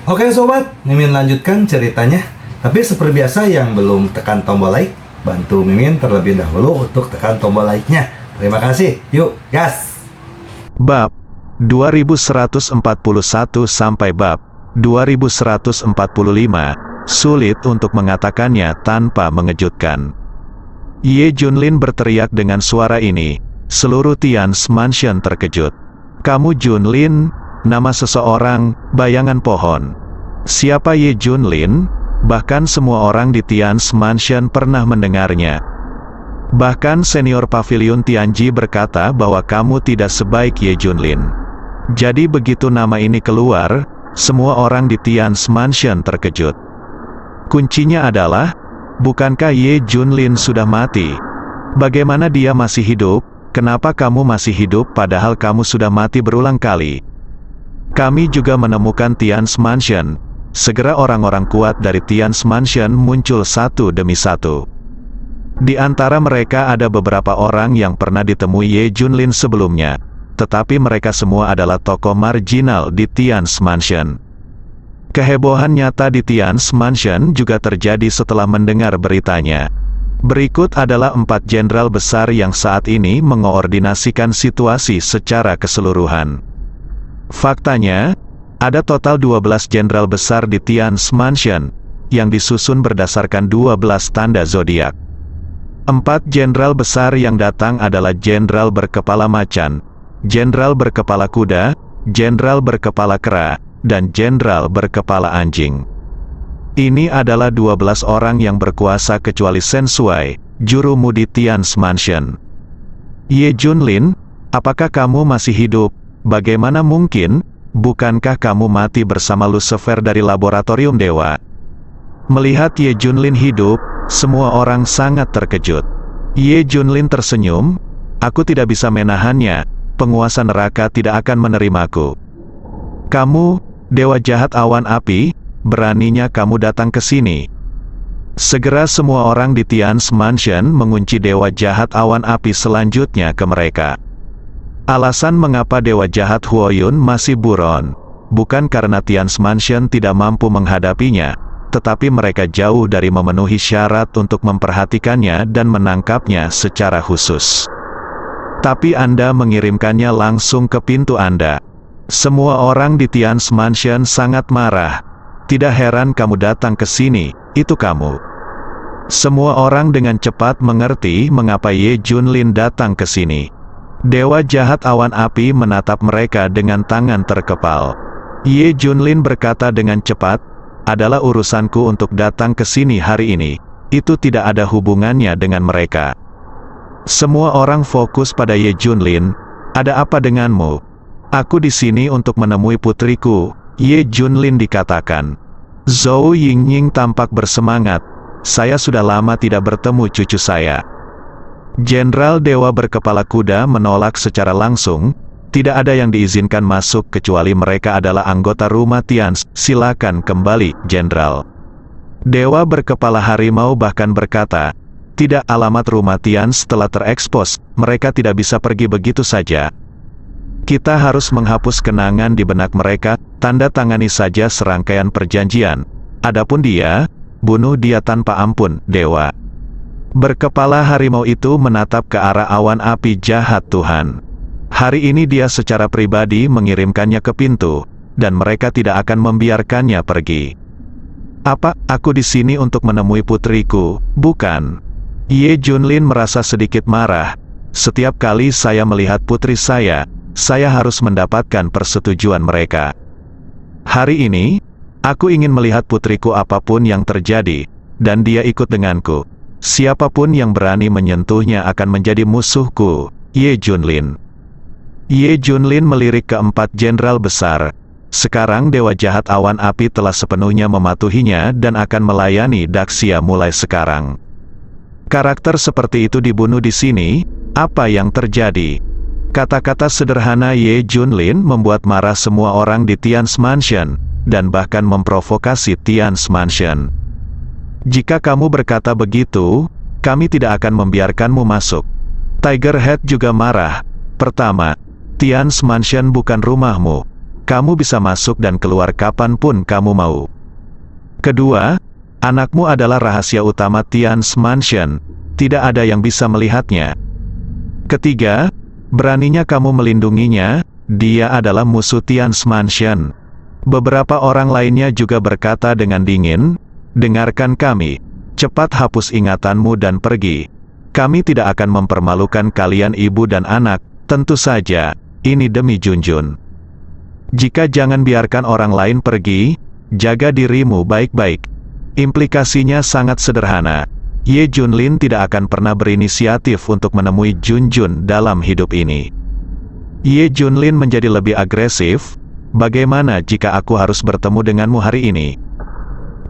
Oke sobat, Mimin lanjutkan ceritanya. Tapi seperti biasa yang belum tekan tombol like, bantu Mimin terlebih dahulu untuk tekan tombol like-nya. Terima kasih. Yuk, gas! Bab 2141 sampai bab 2145, sulit untuk mengatakannya tanpa mengejutkan. Ye Junlin berteriak dengan suara ini. Seluruh Tian's Mansion terkejut. Kamu Junlin? Nama seseorang, bayangan pohon. Siapa Ye Junlin? Bahkan semua orang di Tian's Mansion pernah mendengarnya. Bahkan senior pavilion Tianji berkata bahwa kamu tidak sebaik Ye Junlin. Jadi begitu nama ini keluar, semua orang di Tian's Mansion terkejut. Kuncinya adalah, bukankah Ye Junlin sudah mati? Bagaimana dia masih hidup? Kenapa kamu masih hidup padahal kamu sudah mati berulang kali? Kami juga menemukan Tian's Mansion. Segera orang-orang kuat dari Tian's Mansion muncul satu demi satu. Di antara mereka ada beberapa orang yang pernah ditemui Ye Junlin sebelumnya, tetapi mereka semua adalah tokoh marginal di Tian's Mansion. Kehebohan nyata di Tian's Mansion juga terjadi setelah mendengar beritanya. Berikut adalah 4 jenderal besar yang saat ini mengoordinasikan situasi secara keseluruhan. Faktanya, ada total 12 jenderal besar di Tian's Mansion, yang disusun berdasarkan 12 tanda zodiak. 4 jenderal besar yang datang adalah jenderal berkepala macan, jenderal berkepala kuda, jenderal berkepala kera, dan jenderal berkepala anjing. Ini adalah 12 orang yang berkuasa kecuali Shen Shuai, juru mudi Tian's Mansion. Ye Junlin, apakah kamu masih hidup? Bagaimana mungkin? Bukankah kamu mati bersama Lucifer dari laboratorium dewa? Melihat Ye Junlin hidup, semua orang sangat terkejut. Ye Junlin tersenyum, aku tidak bisa menahannya, penguasa neraka tidak akan menerimaku. Kamu, dewa jahat awan api, beraninya kamu datang ke sini. Segera semua orang di Tian's Mansion mengunci dewa jahat awan api selanjutnya ke mereka. Alasan mengapa dewa jahat Huoyun masih buron, bukan karena Tian's Mansion tidak mampu menghadapinya, tetapi mereka jauh dari memenuhi syarat untuk memperhatikannya dan menangkapnya secara khusus. Tapi Anda mengirimkannya langsung ke pintu Anda. Semua orang di Tian's Mansion sangat marah. Tidak heran kamu datang ke sini, itu kamu. Semua orang dengan cepat mengerti mengapa Ye Junlin datang ke sini. Dewa jahat awan api menatap mereka dengan tangan terkepal. Ye Junlin berkata dengan cepat, adalah urusanku untuk datang ke sini hari ini. Itu tidak ada hubungannya dengan mereka. Semua orang fokus pada Ye Junlin. Ada apa denganmu? Aku di sini untuk menemui putriku, Ye Junlin dikatakan. Zhou Yingying tampak bersemangat. Saya sudah lama tidak bertemu cucu saya. Jenderal Dewa berkepala kuda menolak secara langsung. Tidak ada yang diizinkan masuk kecuali mereka adalah anggota rumah Tian's. Silakan kembali, Jenderal. Dewa berkepala harimau bahkan berkata, tidak, alamat rumah Tian's telah terekspos. Mereka tidak bisa pergi begitu saja. Kita harus menghapus kenangan di benak mereka, tanda tangani saja serangkaian perjanjian. Adapun dia, bunuh dia tanpa ampun, Dewa. Berkepala harimau itu menatap ke arah awan api jahat Tuhan. Hari ini dia secara pribadi mengirimkannya ke pintu, dan mereka tidak akan membiarkannya pergi. Apa, aku di sini untuk menemui putriku, bukan? Ye Junlin merasa sedikit marah. Setiap kali saya melihat putri saya harus mendapatkan persetujuan mereka. Hari ini, aku ingin melihat putriku apapun yang terjadi, dan dia ikut denganku. Siapapun yang berani menyentuhnya akan menjadi musuhku, Ye Junlin. Ye Junlin melirik ke 4 jenderal besar. Sekarang dewa jahat awan api telah sepenuhnya mematuhinya dan akan melayani Daxia mulai sekarang. Karakter seperti itu dibunuh di sini, apa yang terjadi? Kata-kata sederhana Ye Junlin membuat marah semua orang di Tian's Mansion, dan bahkan memprovokasi Tian's Mansion. Jika kamu berkata begitu, kami tidak akan membiarkanmu masuk. Tiger Head juga marah. Pertama, Tian's Mansion bukan rumahmu. kamu bisa masuk dan keluar kapanpun kamu mau. Kedua, anakmu adalah rahasia utama Tian's Mansion, tidak ada yang bisa melihatnya. Ketiga, beraninya kamu melindunginya, dia adalah musuh Tian's Mansion. Beberapa orang lainnya juga berkata dengan dingin, dengarkan kami, cepat hapus ingatanmu dan pergi. Kami tidak akan mempermalukan kalian ibu dan anak, tentu saja, ini demi Junjun. Jika jangan biarkan orang lain pergi, jaga dirimu baik-baik. Implikasinya sangat sederhana. Ye Junlin tidak akan pernah berinisiatif untuk menemui Junjun dalam hidup ini. Ye Junlin menjadi lebih agresif. Bagaimana jika aku harus bertemu denganmu hari ini?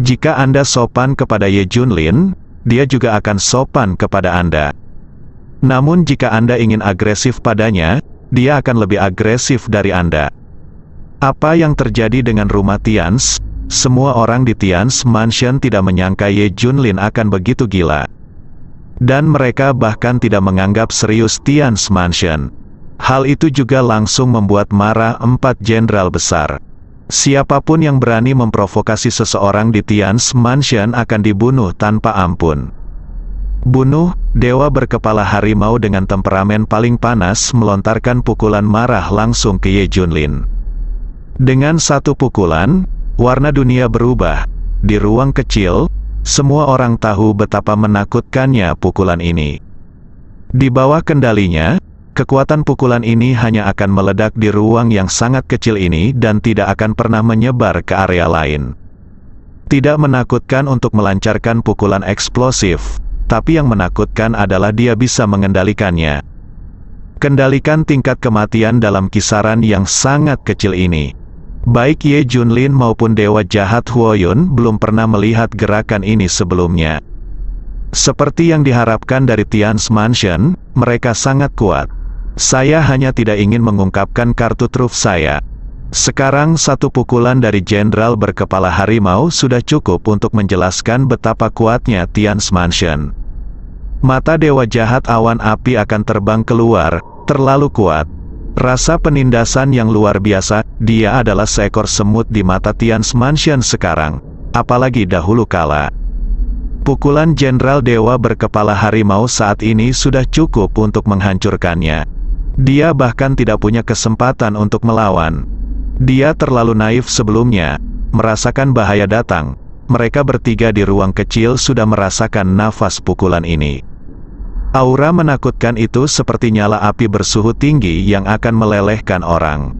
Jika Anda sopan kepada Ye Junlin, dia juga akan sopan kepada Anda. Namun jika Anda ingin agresif padanya, dia akan lebih agresif dari Anda. Apa yang terjadi dengan rumah Tian's? Semua orang di Tian's Mansion tidak menyangka Ye Junlin akan begitu gila. Dan mereka bahkan tidak menganggap serius Tian's Mansion. Hal itu juga langsung membuat marah 4 jenderal besar. Siapapun yang berani memprovokasi seseorang di Tian's Mansion akan dibunuh tanpa ampun. Bunuh, dewa berkepala harimau dengan temperamen paling panas melontarkan pukulan marah langsung ke Ye Junlin. Dengan satu pukulan, warna dunia berubah. Di ruang kecil, semua orang tahu betapa menakutkannya pukulan ini. Di bawah kendalinya, kekuatan pukulan ini hanya akan meledak di ruang yang sangat kecil ini dan tidak akan pernah menyebar ke area lain. Tidak menakutkan untuk melancarkan pukulan eksplosif, tapi yang menakutkan adalah dia bisa mengendalikannya. Kendalikan tingkat kematian dalam kisaran yang sangat kecil ini. Baik Ye Junlin maupun Dewa Jahat Huoyun belum pernah melihat gerakan ini sebelumnya. Seperti yang diharapkan dari Tian's Mansion, mereka sangat kuat. Saya hanya tidak ingin mengungkapkan kartu truf saya. Sekarang satu pukulan dari jenderal berkepala harimau sudah cukup untuk menjelaskan betapa kuatnya Tian's Mansion. Mata Dewa Jahat awan api akan terbang keluar, terlalu kuat. Rasa penindasan yang luar biasa, dia adalah seekor semut di mata Tian's Mansion sekarang, apalagi dahulu kala. Pukulan jenderal dewa berkepala harimau saat ini sudah cukup untuk menghancurkannya. Dia bahkan tidak punya kesempatan untuk melawan. Dia terlalu naif sebelumnya, merasakan bahaya datang. Mereka bertiga di ruang kecil sudah merasakan nafas pukulan ini. Aura menakutkan itu seperti nyala api bersuhu tinggi yang akan melelehkan orang.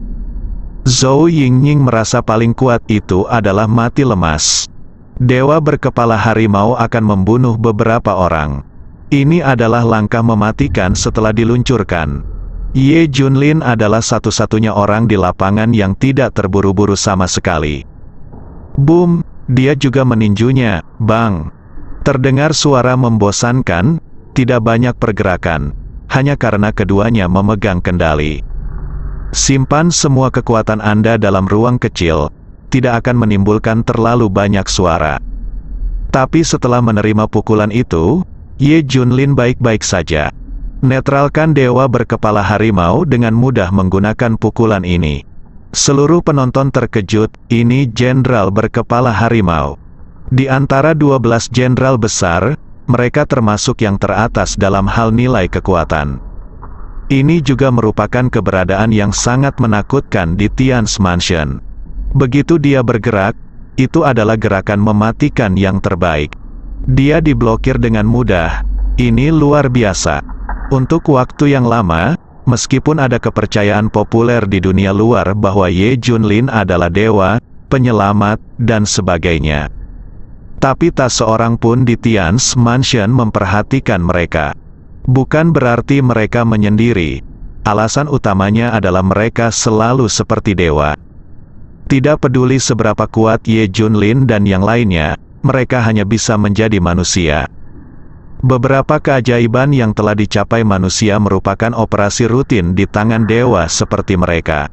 Zhou Yingning merasa paling kuat itu adalah mati lemas. Dewa berkepala harimau akan membunuh beberapa orang. Ini adalah langkah mematikan setelah diluncurkan. Ye Junlin adalah satu-satunya orang di lapangan yang tidak terburu-buru sama sekali. Boom, dia juga meninjunya, bang. Terdengar suara membosankan. Tidak banyak pergerakan, hanya karena keduanya memegang kendali. Simpan semua kekuatan Anda dalam ruang kecil, tidak akan menimbulkan terlalu banyak suara. Tapi setelah menerima pukulan itu, Ye Junlin baik-baik saja. Netralkan dewa berkepala harimau dengan mudah menggunakan pukulan ini. Seluruh penonton terkejut, ini jenderal berkepala harimau. Di antara 12 jenderal besar, mereka termasuk yang teratas dalam hal nilai kekuatan. Ini juga merupakan keberadaan yang sangat menakutkan di Tian's Mansion. Begitu dia bergerak, itu adalah gerakan mematikan yang terbaik. Dia diblokir dengan mudah. Ini luar biasa. Untuk waktu yang lama, meskipun ada kepercayaan populer di dunia luar bahwa Ye Junlin adalah dewa, penyelamat, dan sebagainya. Tapi tak seorang pun di Tian's Mansion memperhatikan mereka. Bukan berarti mereka menyendiri. Alasan utamanya adalah mereka selalu seperti dewa. Tidak peduli seberapa kuat Ye Junlin dan yang lainnya, mereka hanya bisa menjadi manusia. Beberapa keajaiban yang telah dicapai manusia merupakan operasi rutin di tangan dewa seperti mereka.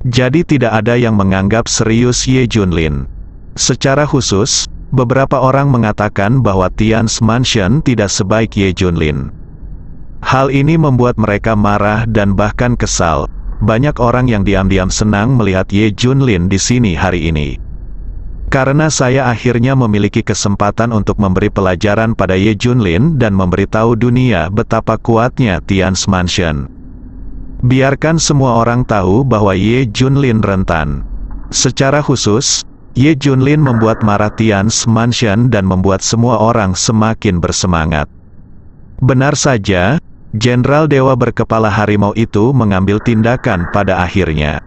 Jadi tidak ada yang menganggap serius Ye Junlin. Secara khusus, beberapa orang mengatakan bahwa Tian's Mansion tidak sebaik Ye Junlin. Hal ini membuat mereka marah dan bahkan kesal. banyak orang yang diam-diam senang melihat Ye Junlin di sini hari ini. Karena saya akhirnya memiliki kesempatan untuk memberi pelajaran pada Ye Junlin dan memberitahu dunia betapa kuatnya Tian's Mansion. Biarkan semua orang tahu bahwa Ye Junlin rentan. Secara khusus, Ye Junlin membuat marah Tian's Mansion dan membuat semua orang semakin bersemangat. Benar saja, Jenderal Dewa berkepala harimau itu mengambil tindakan pada akhirnya.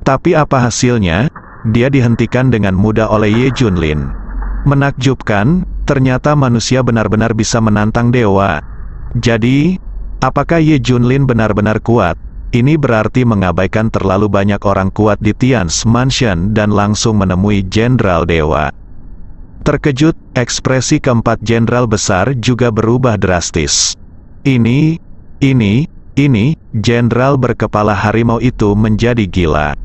Tapi apa hasilnya? Dia dihentikan dengan mudah oleh Ye Junlin. Menakjubkan, ternyata manusia benar-benar bisa menantang dewa. Jadi, apakah Ye Junlin benar-benar kuat? Ini berarti mengabaikan terlalu banyak orang kuat di Tian's Mansion dan langsung menemui Jenderal Dewa. Terkejut, ekspresi keempat jenderal besar juga berubah drastis. Ini, jenderal berkepala harimau itu menjadi gila.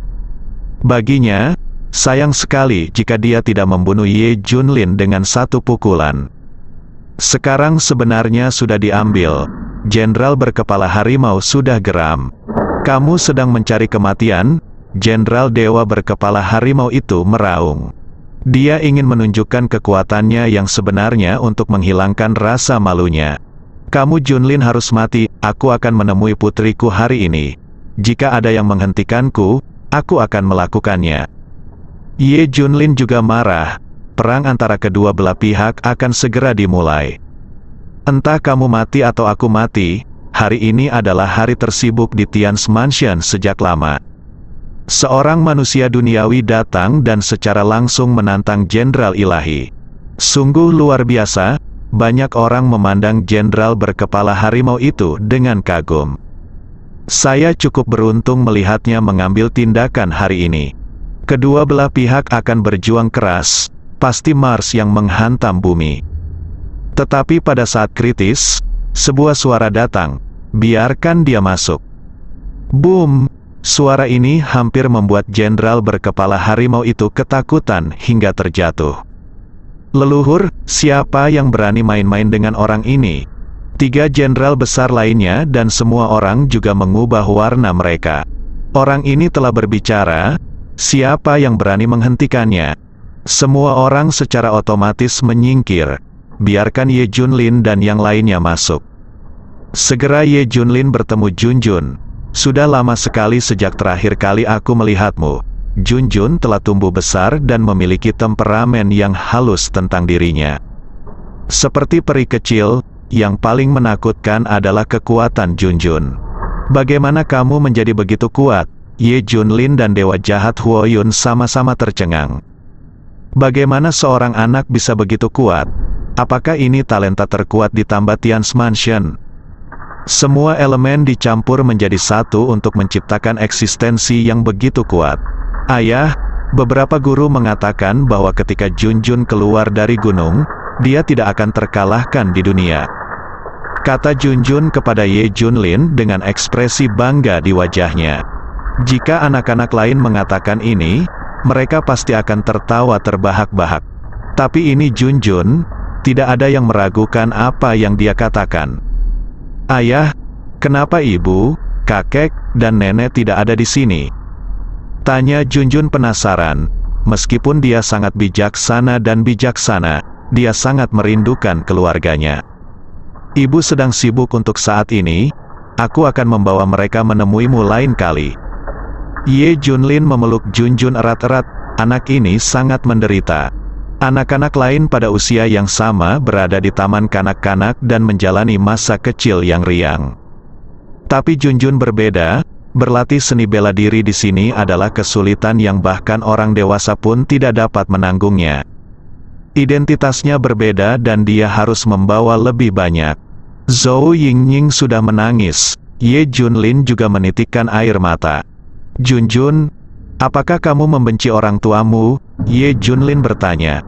Baginya, sayang sekali jika dia tidak membunuh Ye Junlin dengan satu pukulan. Sekarang sebenarnya sudah diambil. Jenderal berkepala harimau sudah geram. Kamu sedang mencari kematian? Jenderal Dewa berkepala harimau itu meraung. Dia ingin menunjukkan kekuatannya yang sebenarnya untuk menghilangkan rasa malunya. Kamu Junlin harus mati, aku akan menemui putriku hari ini. Jika ada yang menghentikanku, aku akan melakukannya. Ye Junlin juga marah. Perang antara kedua belah pihak akan segera dimulai. Entah kamu mati atau aku mati, hari ini adalah hari tersibuk di Tian's Mansion sejak lama. Seorang manusia duniawi datang dan secara langsung menantang Jenderal Ilahi. Sungguh luar biasa, banyak orang memandang jenderal berkepala harimau itu dengan kagum. Saya cukup beruntung melihatnya mengambil tindakan hari ini. Kedua belah pihak akan berjuang keras, pasti Mars yang menghantam bumi. Tetapi pada saat kritis, sebuah suara datang, biarkan dia masuk. Boom! Suara ini hampir membuat jenderal berkepala harimau itu ketakutan hingga terjatuh. Leluhur, siapa yang berani main-main dengan orang ini? Tiga jenderal besar lainnya dan semua orang juga mengubah warna mereka. Orang ini telah berbicara, siapa yang berani menghentikannya? Semua orang secara otomatis menyingkir. Biarkan Ye Junlin dan yang lainnya masuk. Segera Ye Junlin bertemu Junjun. Sudah lama sekali sejak terakhir kali aku melihatmu. Junjun telah tumbuh besar dan memiliki temperamen yang halus tentang dirinya. Seperti peri kecil, yang paling menakutkan adalah kekuatan Junjun. Bagaimana kamu menjadi begitu kuat? Ye Junlin dan Dewa Jahat Huoyun sama-sama tercengang. Bagaimana seorang anak bisa begitu kuat? Apakah ini talenta terkuat ditambah Tian's Mansion? Semua elemen dicampur menjadi satu untuk menciptakan eksistensi yang begitu kuat. Ayah, beberapa guru mengatakan bahwa ketika Junjun keluar dari gunung, dia tidak akan terkalahkan di dunia. Kata Junjun kepada Ye Junlin dengan ekspresi bangga di wajahnya. Jika anak-anak lain mengatakan ini, mereka pasti akan tertawa terbahak-bahak. Tapi ini Junjun, tidak ada yang meragukan apa yang dia katakan. Ayah, kenapa ibu, kakek, dan nenek tidak ada di sini? Tanya Junjun penasaran. Meskipun dia sangat bijaksana dan bijaksana, dia sangat merindukan keluarganya. Ibu sedang sibuk untuk saat ini, aku akan membawa mereka menemuimu lain kali. Ye Junlin memeluk Junjun erat-erat, anak ini sangat menderita. Anak-anak lain pada usia yang sama berada di taman kanak-kanak dan menjalani masa kecil yang riang. Tapi Junjun berbeda, berlatih seni bela diri di sini adalah kesulitan yang bahkan orang dewasa pun tidak dapat menanggungnya. Identitasnya berbeda dan dia harus membawa lebih banyak. Zhou Yingning sudah menangis, Ye Junlin juga menitikkan air mata. Junjun, apakah kamu membenci orang tuamu? Ye Junlin bertanya.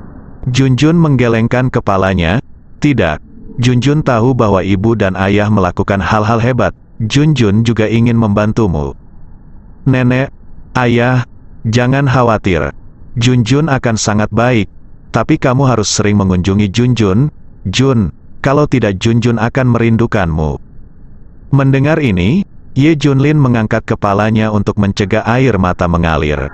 Junjun menggelengkan kepalanya. Tidak. Junjun tahu bahwa ibu dan ayah melakukan hal-hal hebat. Junjun juga ingin membantumu. Nenek, ayah, jangan khawatir. Junjun akan sangat baik. Tapi kamu harus sering mengunjungi Junjun. Jun, kalau tidak Junjun akan merindukanmu. Mendengar ini, Ye Junlin mengangkat kepalanya untuk mencegah air mata mengalir.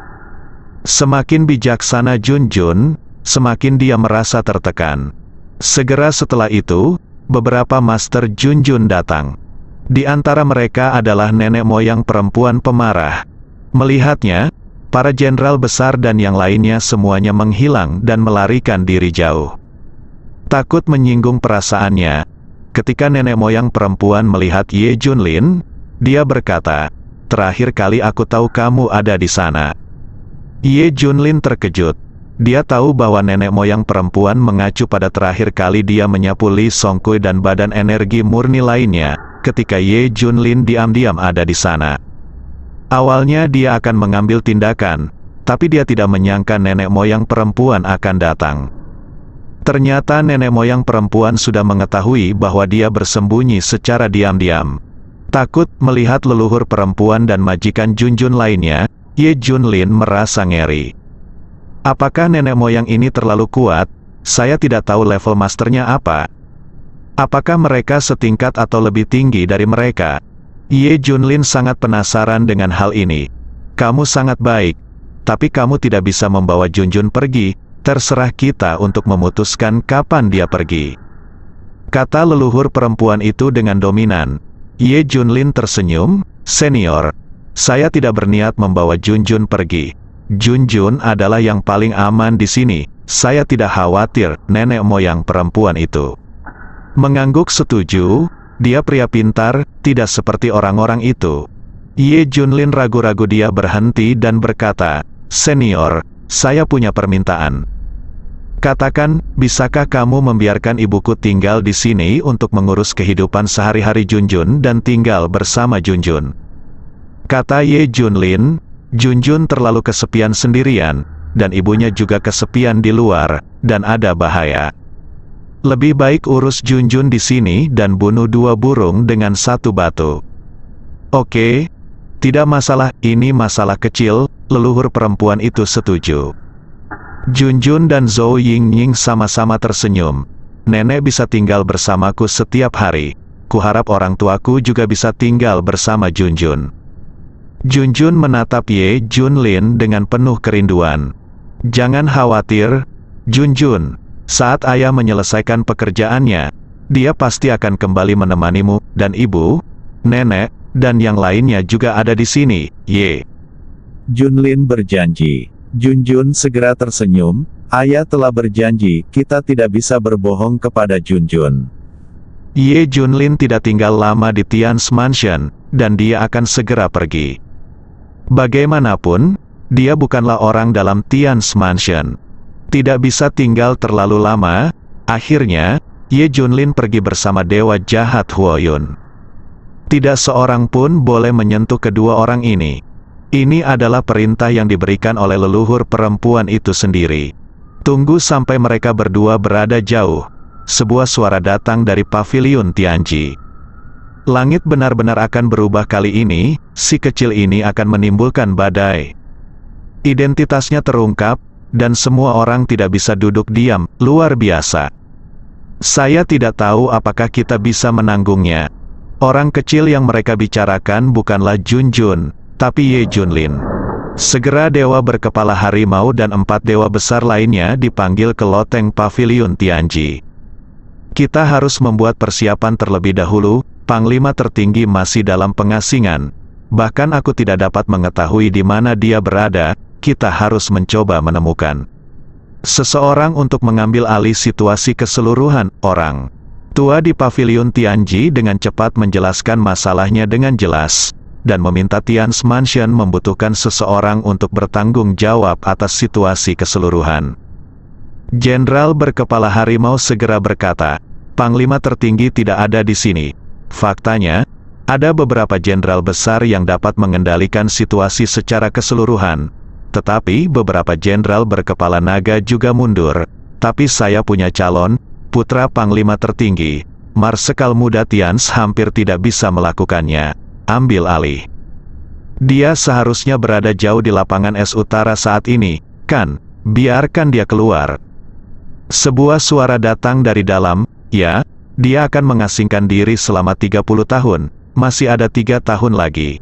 Semakin bijaksana Junjun, semakin dia merasa tertekan. Segera setelah itu, beberapa Master Junjun datang. Di antara mereka adalah nenek moyang perempuan pemarah. Melihatnya, para jenderal besar dan yang lainnya semuanya menghilang dan melarikan diri jauh. Takut menyinggung perasaannya, ketika nenek moyang perempuan melihat Ye Junlin, dia berkata, "Terakhir kali aku tahu kamu ada di sana." Ye Junlin terkejut. Dia tahu bahwa nenek moyang perempuan mengacu pada terakhir kali dia menyapu Li Songkui dan badan energi murni lainnya, ketika Ye Junlin diam-diam ada di sana. Awalnya dia akan mengambil tindakan, tapi dia tidak menyangka nenek moyang perempuan akan datang. Ternyata nenek moyang perempuan sudah mengetahui bahwa dia bersembunyi secara diam-diam. Takut melihat leluhur perempuan dan majikan Junjun lainnya, Ye Junlin merasa ngeri. Apakah nenek moyang ini terlalu kuat? Saya tidak tahu level masternya apa. Apakah mereka setingkat atau lebih tinggi dari mereka? Ye Junlin sangat penasaran dengan hal ini. Kamu sangat baik, tapi kamu tidak bisa membawa Junjun pergi, terserah kita untuk memutuskan kapan dia pergi. Kata leluhur perempuan itu dengan dominan. Ye Junlin tersenyum, "Senior, saya tidak berniat membawa Junjun pergi. Junjun adalah yang paling aman di sini, saya tidak khawatir." Nenek moyang perempuan itu mengangguk setuju, dia pria pintar, tidak seperti orang-orang itu. Ye Junlin ragu-ragu, dia berhenti dan berkata, "Senior, saya punya permintaan. Katakan, bisakah kamu membiarkan ibuku tinggal di sini untuk mengurus kehidupan sehari-hari Junjun dan tinggal bersama Junjun?" Kata Ye Junlin, Junjun terlalu kesepian sendirian, dan ibunya juga kesepian di luar, dan ada bahaya. Lebih baik urus Junjun di sini dan bunuh 2 burung dengan 1 batu. Oke, tidak masalah, ini masalah kecil, leluhur perempuan itu setuju. Junjun dan Zhou Yingying sama-sama tersenyum. Nenek bisa tinggal bersamaku setiap hari. Kuharap orang tuaku juga bisa tinggal bersama Junjun. Junjun menatap Ye Junlin dengan penuh kerinduan. Jangan khawatir, Junjun. Saat ayah menyelesaikan pekerjaannya, dia pasti akan kembali menemanimu, dan ibu, nenek, dan yang lainnya juga ada di sini, Ye. Junlin berjanji. Junjun segera tersenyum, "Ayah telah berjanji, kita tidak bisa berbohong kepada Junjun." Ye Junlin tidak tinggal lama di Tian's Mansion, dan dia akan segera pergi. Bagaimanapun, dia bukanlah orang dalam Tian's Mansion. Tidak bisa tinggal terlalu lama. Akhirnya, Ye Junlin pergi bersama Dewa Jahat Huoyun. Tidak seorang pun boleh menyentuh kedua orang ini. Ini adalah perintah yang diberikan oleh leluhur perempuan itu sendiri. Tunggu sampai mereka berdua berada jauh. Sebuah suara datang dari paviliun Tianji. Langit benar-benar akan berubah kali ini, si kecil ini akan menimbulkan badai. Identitasnya terungkap, dan semua orang tidak bisa duduk diam, luar biasa. Saya tidak tahu apakah kita bisa menanggungnya. Orang kecil yang mereka bicarakan bukanlah Junjun, tapi Ye Junlin. Segera dewa berkepala harimau dan 4 dewa besar lainnya dipanggil ke loteng paviliun Tianji. Kita harus membuat persiapan terlebih dahulu, Panglima tertinggi masih dalam pengasingan. Bahkan aku tidak dapat mengetahui di mana dia berada, kita harus mencoba menemukan seseorang untuk mengambil alih situasi keseluruhan. Orang tua di paviliun Tianji dengan cepat menjelaskan masalahnya dengan jelas, dan meminta Tian's Mansion membutuhkan seseorang untuk bertanggung jawab atas situasi keseluruhan. Jenderal berkepala harimau segera berkata, "Panglima tertinggi tidak ada di sini. Faktanya, ada beberapa jenderal besar yang dapat mengendalikan situasi secara keseluruhan, tetapi beberapa jenderal berkepala naga juga mundur. Tapi saya punya calon, putra Panglima tertinggi, Marsekal muda Tians hampir tidak bisa melakukannya. Ambil alih. Dia seharusnya berada jauh di lapangan es utara saat ini, kan? Biarkan dia keluar." Sebuah suara datang dari dalam, "Ya, dia akan mengasingkan diri selama 30 tahun. masih ada 3 tahun lagi.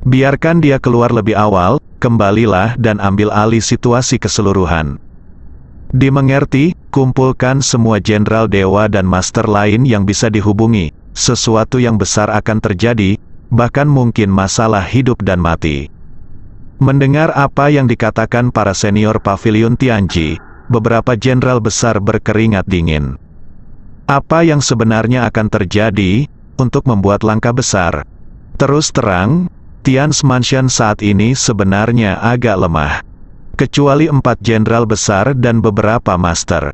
Biarkan dia keluar lebih awal, kembalilah dan ambil alih situasi keseluruhan. Dimengerti, kumpulkan semua jenderal dewa dan master lain yang bisa dihubungi, sesuatu yang besar akan terjadi, bahkan mungkin masalah hidup dan mati. Mendengar apa yang dikatakan para senior Pavilion Tianji, beberapa jenderal besar berkeringat dingin. Apa yang sebenarnya akan terjadi untuk membuat langkah besar? Terus terang, Tian's Mansion saat ini sebenarnya agak lemah. Kecuali 4 jenderal besar dan beberapa master.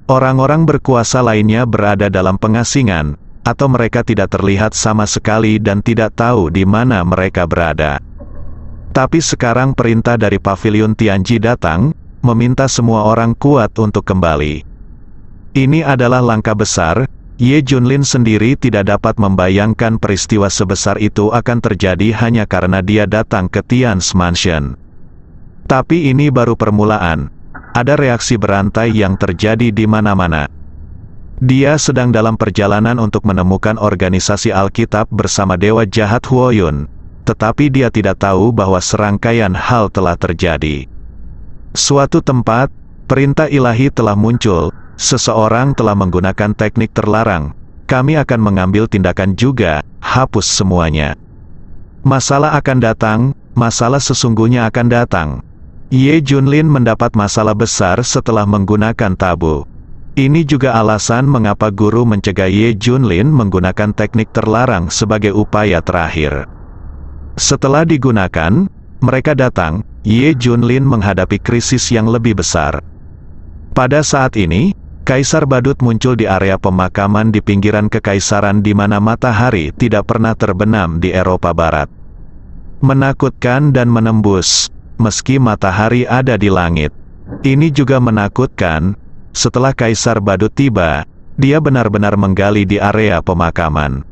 Orang-orang berkuasa lainnya berada dalam pengasingan, atau mereka tidak terlihat sama sekali dan tidak tahu di mana mereka berada. Tapi sekarang perintah dari Pavilion Tianji datang, meminta semua orang kuat untuk kembali. Ini adalah langkah besar. Ye Junlin sendiri tidak dapat membayangkan peristiwa sebesar itu akan terjadi hanya karena dia datang ke Tian's Mansion. Tapi ini baru permulaan. Ada reaksi berantai yang terjadi di mana-mana. Dia sedang dalam perjalanan untuk menemukan organisasi Alkitab bersama Dewa Jahat Huoyun, tetapi dia tidak tahu bahwa serangkaian hal telah terjadi. Suatu tempat, perintah ilahi telah muncul. Seseorang telah menggunakan teknik terlarang. Kami akan mengambil tindakan juga, hapus semuanya. Masalah akan datang, masalah sesungguhnya akan datang. Ye Junlin mendapat masalah besar setelah menggunakan tabu. Ini juga alasan mengapa guru mencegah Ye Junlin menggunakan teknik terlarang sebagai upaya terakhir. Setelah digunakan, mereka datang, Ye Junlin menghadapi krisis yang lebih besar. Pada saat ini, Kaisar Badut muncul di area pemakaman di pinggiran kekaisaran di mana matahari tidak pernah terbenam di Eropa Barat. Menakutkan dan menembus, meski matahari ada di langit. Ini juga menakutkan. Setelah Kaisar Badut tiba, dia benar-benar menggali di area pemakaman.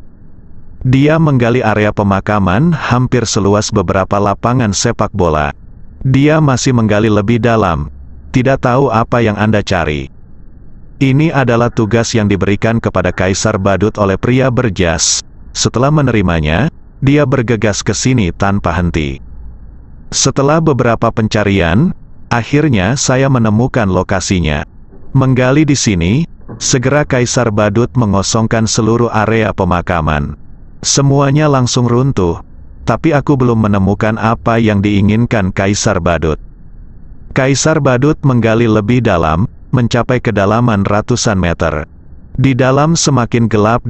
Dia menggali area pemakaman hampir seluas beberapa lapangan sepak bola. Dia masih menggali lebih dalam. Tidak tahu apa yang Anda cari. Ini adalah tugas yang diberikan kepada Kaisar Badut oleh pria berjas. Setelah menerimanya, dia bergegas ke sini tanpa henti. Setelah beberapa pencarian, akhirnya saya menemukan lokasinya. Menggali di sini, segera Kaisar Badut mengosongkan seluruh area pemakaman. Semuanya langsung runtuh, tapi aku belum menemukan apa yang diinginkan Kaisar Badut. Kaisar Badut menggali lebih dalam, mencapai kedalaman ratusan meter. Di dalam semakin gelap,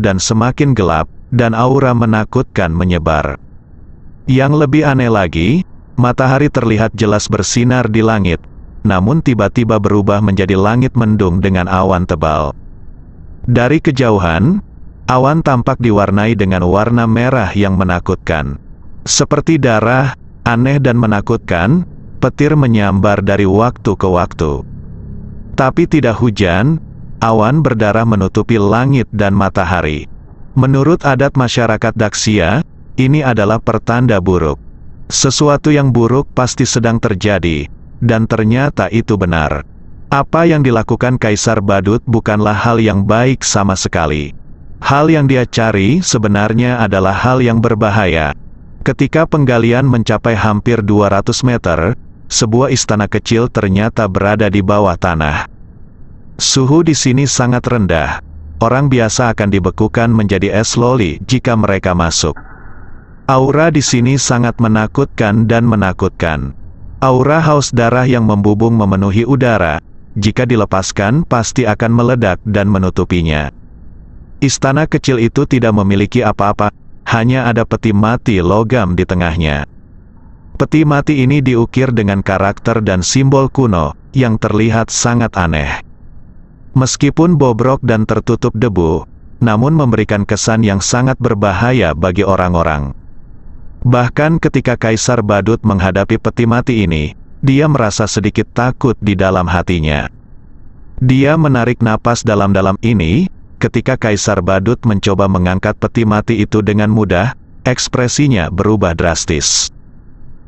dan aura menakutkan menyebar. Yang lebih aneh lagi, matahari terlihat jelas bersinar di langit, namun tiba-tiba berubah menjadi langit mendung dengan awan tebal. Dari kejauhan, awan tampak diwarnai dengan warna merah yang menakutkan. Seperti darah, aneh dan menakutkan, petir menyambar dari waktu ke waktu. Tapi tidak hujan, awan berdarah menutupi langit dan matahari. Menurut adat masyarakat Daxia, ini adalah pertanda buruk. Sesuatu yang buruk pasti sedang terjadi, dan ternyata itu benar. Apa yang dilakukan Kaisar Badut bukanlah hal yang baik sama sekali. Hal yang dia cari sebenarnya adalah hal yang berbahaya. Ketika penggalian mencapai hampir 200 meter, sebuah istana kecil ternyata berada di bawah tanah. Suhu di sini sangat rendah. Orang biasa akan dibekukan menjadi es loli jika mereka masuk. Aura di sini sangat menakutkan dan menakutkan. Aura haus darah yang membubung memenuhi udara. Jika dilepaskan pasti akan meledak dan menutupinya. Istana kecil itu tidak memiliki apa-apa, hanya ada peti mati logam di tengahnya. Peti mati ini diukir dengan karakter dan simbol kuno, yang terlihat sangat aneh. Meskipun bobrok dan tertutup debu, namun memberikan kesan yang sangat berbahaya bagi orang-orang. Bahkan ketika Kaisar Badut menghadapi peti mati ini, dia merasa sedikit takut di dalam hatinya. Dia menarik napas dalam-dalam ini, ketika Kaisar Badut mencoba mengangkat peti mati itu dengan mudah, ekspresinya berubah drastis.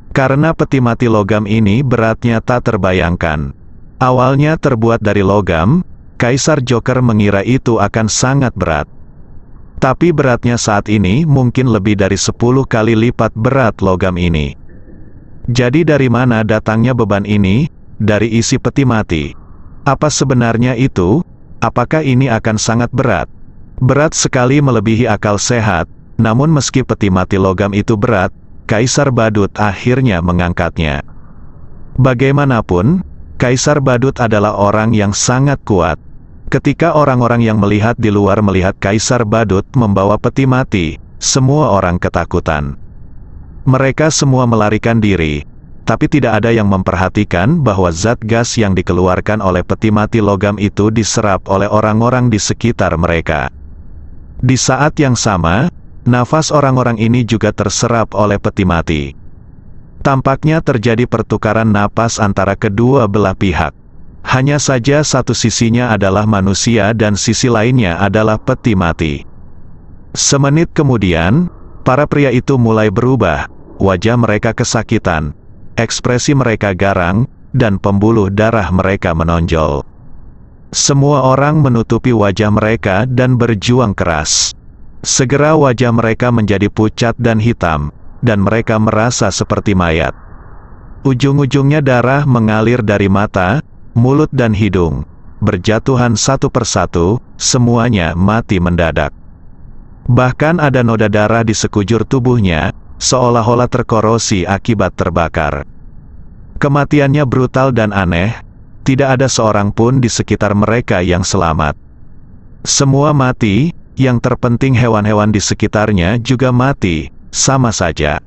Karena peti mati logam ini beratnya tak terbayangkan. Awalnya terbuat dari logam, Kaisar Joker mengira itu akan sangat berat. Tapi beratnya saat ini mungkin lebih dari 10 kali lipat berat logam ini. Jadi dari mana datangnya beban ini? Dari isi peti mati. Apa sebenarnya itu? Apakah ini akan sangat berat? Berat sekali melebihi akal sehat, namun meski peti mati logam itu berat, Kaisar Badut akhirnya mengangkatnya. Bagaimanapun, Kaisar Badut adalah orang yang sangat kuat. Ketika orang-orang yang melihat di luar melihat Kaisar Badut membawa peti mati, semua orang ketakutan. Mereka semua melarikan diri, tapi tidak ada yang memperhatikan bahwa zat gas yang dikeluarkan oleh peti mati logam itu diserap oleh orang-orang di sekitar mereka. Di saat yang sama, nafas orang-orang ini juga terserap oleh peti mati. Tampaknya terjadi pertukaran napas antara kedua belah pihak. Hanya saja satu sisinya adalah manusia dan sisi lainnya adalah peti mati. Semenit kemudian, para pria itu mulai berubah, wajah mereka kesakitan, ekspresi mereka garang, dan pembuluh darah mereka menonjol. Semua orang menutupi wajah mereka dan berjuang keras. Segera wajah mereka menjadi pucat dan hitam, dan mereka merasa seperti mayat. Ujung-ujungnya darah mengalir dari mata, mulut dan hidung, berjatuhan satu persatu, semuanya mati mendadak. Bahkan ada noda darah di sekujur tubuhnya, seolah-olah terkorosi akibat terbakar. Kematiannya brutal dan aneh, tidak ada seorang pun di sekitar mereka yang selamat. Semua mati, yang terpenting hewan-hewan di sekitarnya juga mati, sama saja.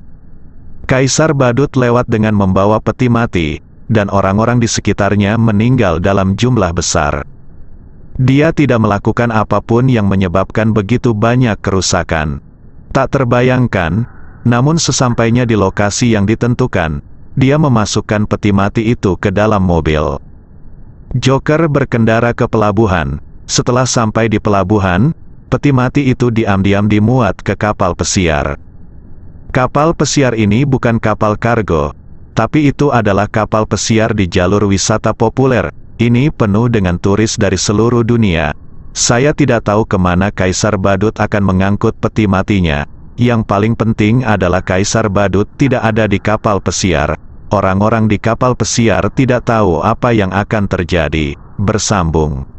Kaisar Badut lewat dengan membawa peti mati, dan orang-orang di sekitarnya meninggal dalam jumlah besar. Dia tidak melakukan apapun yang menyebabkan begitu banyak kerusakan. Tak terbayangkan, namun sesampainya di lokasi yang ditentukan, dia memasukkan peti mati itu ke dalam mobil. Joker berkendara ke pelabuhan. Setelah sampai di pelabuhan, peti mati itu diam-diam dimuat ke kapal pesiar. Kapal pesiar ini bukan kapal kargo, tapi itu adalah kapal pesiar di jalur wisata populer. Ini penuh dengan turis dari seluruh dunia. Saya tidak tahu kemana Kaisar Badut akan mengangkut peti matinya. Yang paling penting adalah Kaisar Badut tidak ada di kapal pesiar. Orang-orang di kapal pesiar tidak tahu apa yang akan terjadi. Bersambung.